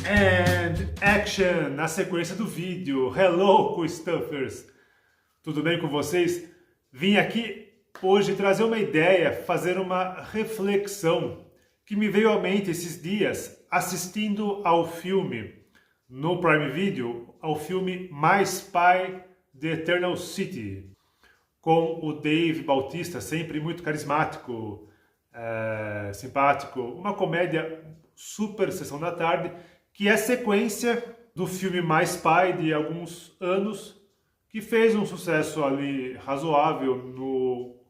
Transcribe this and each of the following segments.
And action! Na sequência do vídeo. Hello, co-stuffers! Tudo bem com vocês? Vim aqui hoje trazer uma ideia, fazer uma reflexão que me veio à mente esses dias assistindo ao filme no Prime Video, ao filme My Spy: The Eternal City, com o Dave Bautista, sempre muito carismático, simpático, uma comédia super sessão da tarde, que é sequência do filme My Spy de alguns anos, que fez um sucesso ali razoável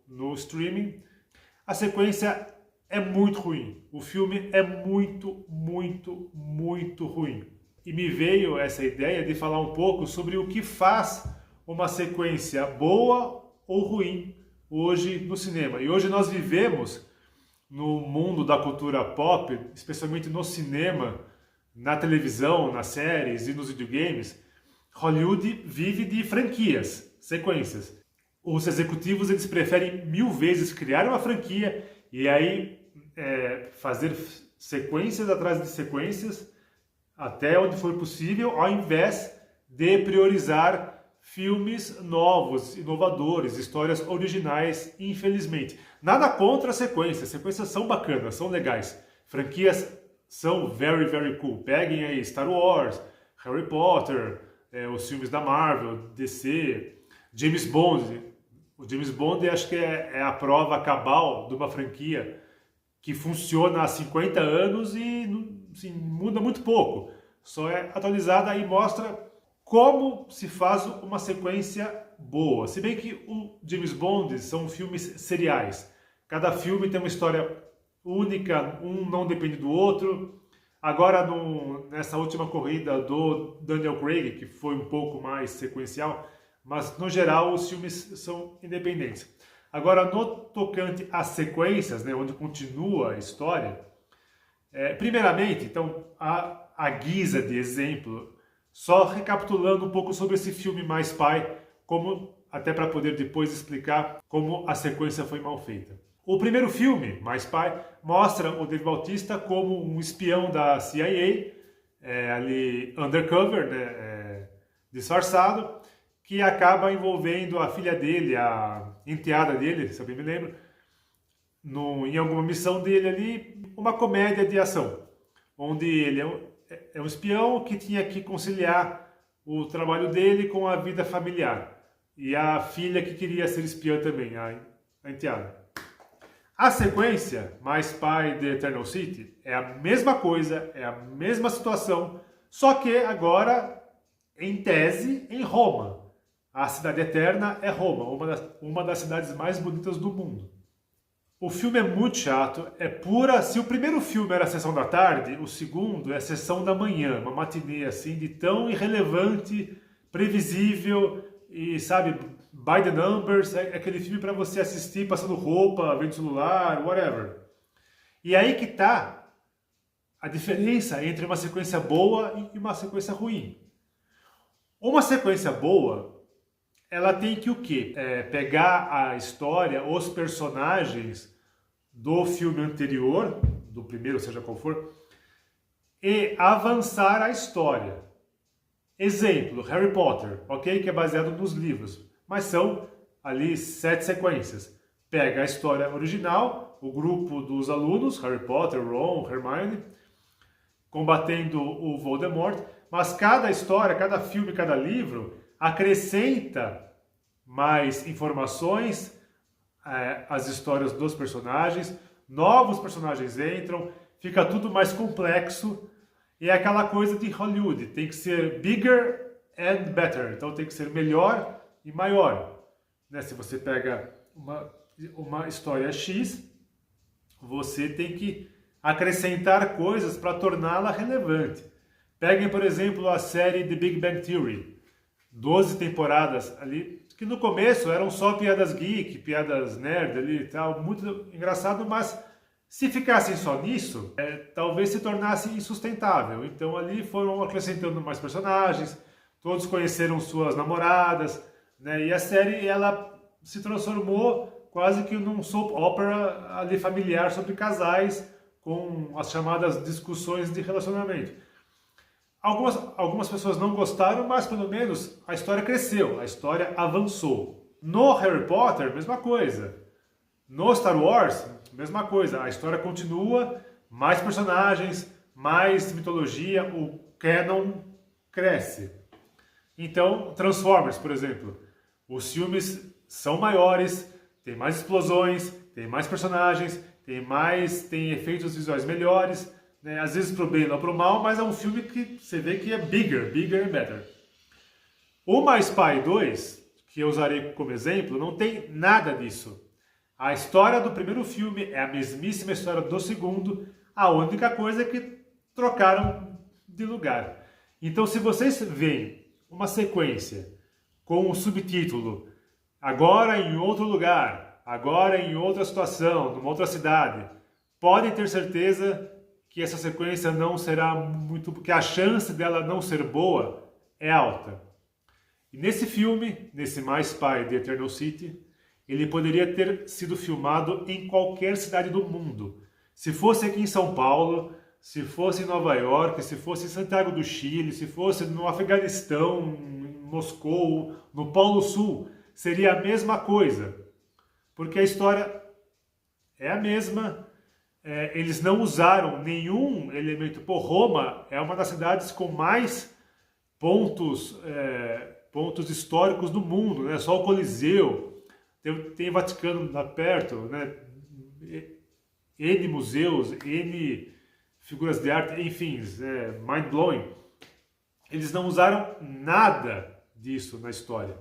no streaming. A sequência é muito ruim, o filme é muito ruim. E me veio essa ideia de falar um pouco sobre o que faz uma sequência boa ou ruim hoje no cinema. E hoje nós vivemos no mundo da cultura pop, especialmente no cinema, na televisão, nas séries e nos videogames. Hollywood vive de franquias, sequências. Os executivos eles preferem 1000 vezes criar uma franquia e aí fazer sequências atrás de sequências até onde for possível, ao invés de priorizar filmes novos, inovadores, histórias originais, infelizmente. Nada contra as sequências são bacanas, são legais. Franquias são very cool. Peguem aí Star Wars, Harry Potter, os filmes da Marvel, DC, James Bond. O James Bond acho que é a prova cabal de uma franquia que funciona há 50 anos e assim, muda muito pouco. Só é atualizada e mostra como se faz uma sequência boa. Se bem que o James Bond são filmes seriais. Cada filme tem uma história única, um não depende do outro. Agora, nessa última corrida do Daniel Craig, que foi um pouco mais sequencial, mas no geral os filmes são independentes. Agora, no tocante às sequências, né, onde continua a história, primeiramente, então, a guisa de exemplo, só recapitulando um pouco sobre esse filme My Spy, até para poder depois explicar como a sequência foi mal feita. O primeiro filme, My Spy, mostra o Dave Bautista como um espião da CIA, ali undercover, né, disfarçado, que acaba envolvendo a filha dele, a enteada dele, se eu bem me lembro, em alguma missão dele ali, uma comédia de ação, onde ele é um espião que tinha que conciliar o trabalho dele com a vida familiar, e a filha que queria ser espiã também, a enteada. A sequência, My Spy: The Eternal City, é a mesma coisa, é a mesma situação, só que agora, em tese, em Roma. A cidade eterna é Roma, uma das cidades mais bonitas do mundo. O filme é muito chato, se o primeiro filme era a sessão da tarde, o segundo é a sessão da manhã, uma matinê assim, de tão irrelevante, previsível e, sabe, by the numbers, é aquele filme para você assistir passando roupa, vendo celular, whatever. E aí que tá a diferença entre uma sequência boa e uma sequência ruim. Uma sequência boa, ela tem que o quê? Pegar a história, os personagens do filme anterior, do primeiro, seja qual for, e avançar a história. Exemplo, Harry Potter, ok? Que é baseado nos livros, mas são ali 7 sequências. Pega a história original, o grupo dos alunos, Harry Potter, Ron, Hermione, combatendo o Voldemort, mas cada história, cada filme, cada livro acrescenta mais informações, as histórias dos personagens, novos personagens entram, fica tudo mais complexo, e é aquela coisa de Hollywood, tem que ser bigger and better, então tem que ser melhor e maior. Né? Se você pega uma história X, você tem que acrescentar coisas para torná-la relevante. Peguem, por exemplo, a série The Big Bang Theory, 12 temporadas ali, que no começo eram só piadas geek, piadas nerd ali e tal, muito engraçado, mas se ficassem só nisso, talvez se tornasse insustentável. Então ali foram acrescentando mais personagens, todos conheceram suas namoradas, né? E a série ela se transformou quase que num soap opera ali familiar sobre casais, com as chamadas discussões de relacionamento. Algumas pessoas não gostaram, mas pelo menos a história cresceu, a história avançou. No Harry Potter, mesma coisa. No Star Wars, mesma coisa. A história continua, mais personagens, mais mitologia, o canon cresce. Então, Transformers, por exemplo. Os filmes são maiores, tem mais explosões, tem mais personagens, tem efeitos visuais melhores, né? Às vezes pro bem ou pro mal, mas é um filme que você vê que é bigger and better. O My Spy 2, que eu usarei como exemplo, não tem nada disso. A história do primeiro filme é a mesmíssima história do segundo, a única coisa é que trocaram de lugar. Então, se vocês veem uma sequência com um subtítulo, agora em outro lugar, agora em outra situação, numa outra cidade, podem ter certeza que essa sequência não será muito, porque a chance dela não ser boa é alta. E nesse filme, nesse My Spy The Eternal City, ele poderia ter sido filmado em qualquer cidade do mundo. Se fosse aqui em São Paulo, se fosse em Nova York, se fosse em Santiago do Chile, se fosse no Afeganistão, em Moscou, no Polo Sul, seria a mesma coisa. Porque a história é a mesma, eles não usaram nenhum elemento. Por Roma é uma das cidades com mais pontos históricos do mundo, né? Só o Coliseu. Tem Vaticano lá perto, né? N museus, N figuras de arte, enfim, mind-blowing. Eles não usaram nada disso na história,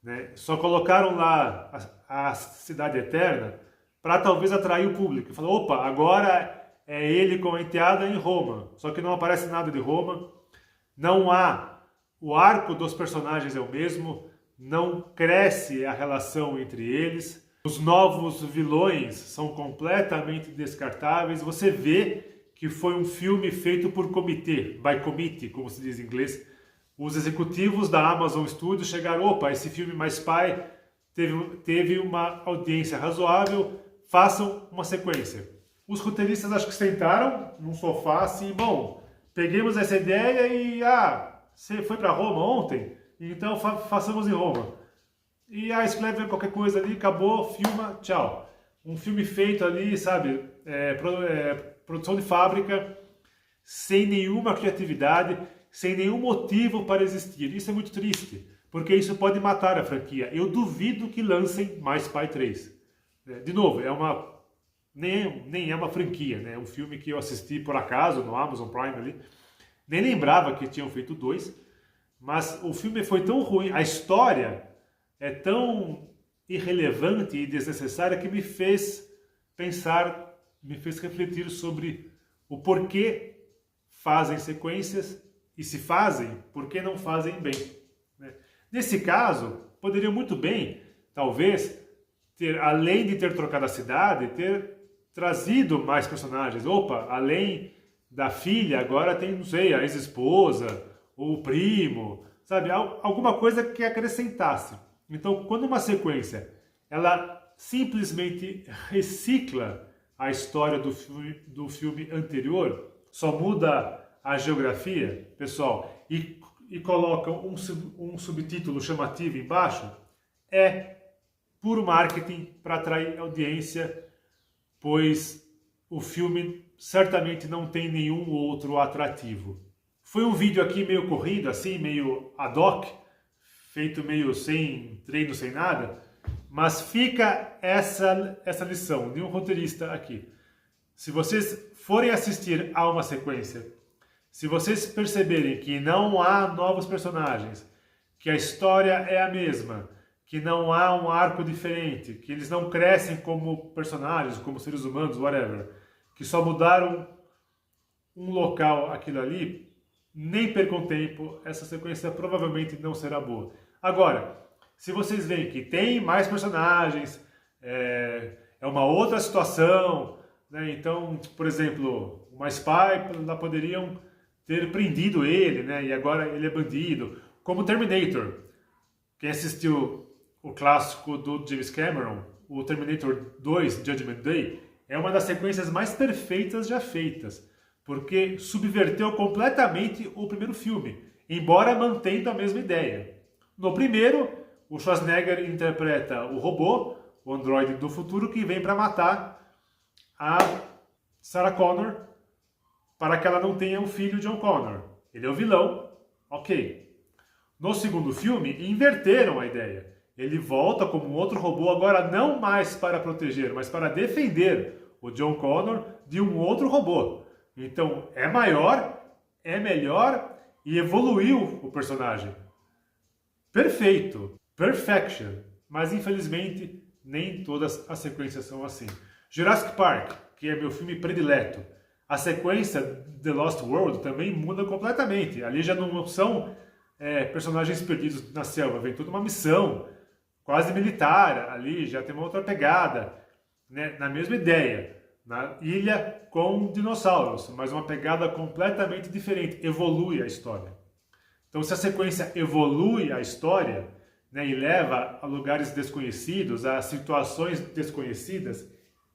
né? Só colocaram lá a Cidade Eterna para talvez atrair o público. Falou, opa, agora é ele com a enteada em Roma. Só que não aparece nada de Roma, não há, o arco dos personagens é o mesmo, não cresce a relação entre eles, os novos vilões são completamente descartáveis. Você vê que foi um filme feito por comitê, by committee, como se diz em inglês. Os executivos da Amazon Studios chegaram, opa, esse filme My Spy teve uma audiência razoável, façam uma sequência. Os roteiristas acho que sentaram num sofá assim, bom, peguemos essa ideia e, você foi para Roma ontem? Então façamos em Roma. E escreve qualquer coisa ali, acabou, filma, tchau. Um filme feito ali, sabe, produção de fábrica, sem nenhuma criatividade, sem nenhum motivo para existir. Isso é muito triste, porque isso pode matar a franquia. Eu duvido que lancem My Spy 3. De novo, nem é uma franquia, né? É um filme que eu assisti por acaso no Amazon Prime ali. Nem lembrava que tinham feito dois. Mas o filme foi tão ruim, a história é tão irrelevante e desnecessária que me fez pensar, me fez refletir sobre o porquê fazem sequências e se fazem, por que não fazem bem. Né? Nesse caso, poderiam muito bem, talvez, além de ter trocado a cidade, ter trazido mais personagens. Opa, além da filha, agora tem, não sei, a ex-esposa, ou o primo, sabe? Alguma coisa que acrescentasse. Então, quando uma sequência, ela simplesmente recicla a história do filme anterior, só muda a geografia, pessoal, e coloca um subtítulo chamativo embaixo, é puro marketing para atrair audiência, pois o filme certamente não tem nenhum outro atrativo. Foi um vídeo aqui meio corrido, assim, meio ad hoc, feito meio sem treino, sem nada, mas fica essa lição de um roteirista aqui. Se vocês forem assistir a uma sequência, se vocês perceberem que não há novos personagens, que a história é a mesma, que não há um arco diferente, que eles não crescem como personagens, como seres humanos, whatever, que só mudaram um local, aquilo ali, nem percam tempo, essa sequência provavelmente não será boa. Agora, se vocês veem que tem mais personagens, é uma outra situação, né? Então, por exemplo, o My Spy, lá poderiam ter prendido ele, né? E agora ele é bandido. Como Terminator. Quem assistiu o clássico do James Cameron, o Terminator 2, Judgment Day, é uma das sequências mais perfeitas já feitas. porque subverteu completamente o primeiro filme, embora mantendo a mesma ideia. No primeiro, o Schwarzenegger interpreta o robô, o androide do futuro, que vem para matar a Sarah Connor para que ela não tenha um filho, John Connor. Ele é o vilão, ok. No segundo filme, inverteram a ideia. Ele volta como um outro robô, agora não mais para proteger, mas para defender o John Connor de um outro robô. Então, é maior, é melhor e evoluiu o personagem. Perfeito, perfection. Mas, infelizmente, nem todas as sequências são assim. Jurassic Park, que é meu filme predileto. A sequência The Lost World também muda completamente. Ali já não são personagens perdidos na selva, vem toda uma missão quase militar. Ali já tem uma outra pegada, né? Na mesma ideia. Na ilha com dinossauros, mas uma pegada completamente diferente. Evolui a história. Então, se a sequência evolui a história, né, e leva a lugares desconhecidos, a situações desconhecidas,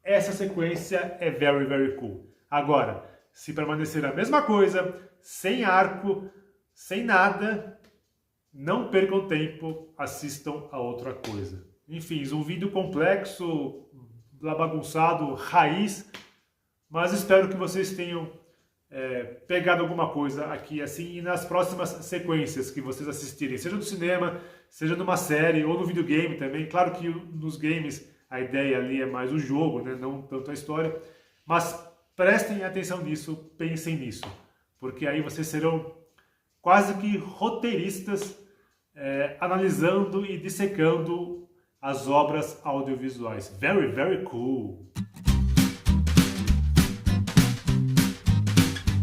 essa sequência é very, very cool. Agora, se permanecer a mesma coisa, sem arco, sem nada, não percam tempo, assistam a outra coisa. Enfim, um vídeo complexo, bagunçado, raiz, mas espero que vocês tenham pegado alguma coisa aqui assim, e nas próximas sequências que vocês assistirem, seja no cinema, seja numa série ou no videogame também. Claro que nos games a ideia ali é mais o jogo, né? Não tanto a história, mas prestem atenção nisso, pensem nisso, porque aí vocês serão quase que roteiristas analisando e dissecando as obras audiovisuais. Very, very cool!